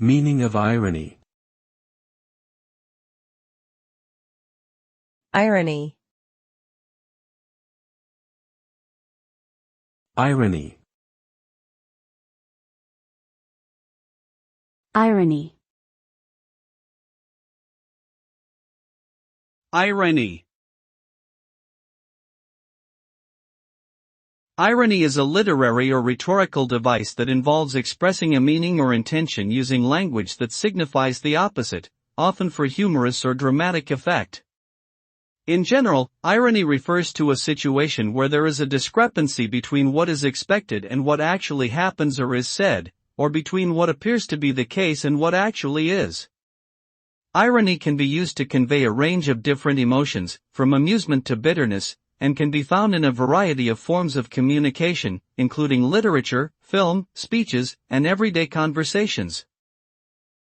Meaning of irony. Irony. Irony. Irony. Irony. Irony is a literary or rhetorical device that involves expressing a meaning or intention using language that signifies the opposite, often for humorous or dramatic effect. In general, irony refers to a situation where there is a discrepancy between what is expected and what actually happens or is said, or between what appears to be the case and what actually is. Irony can be used to convey a range of different emotions, from amusement to bitterness, and can be found in a variety of forms of communication, including literature, film, speeches, and everyday conversations.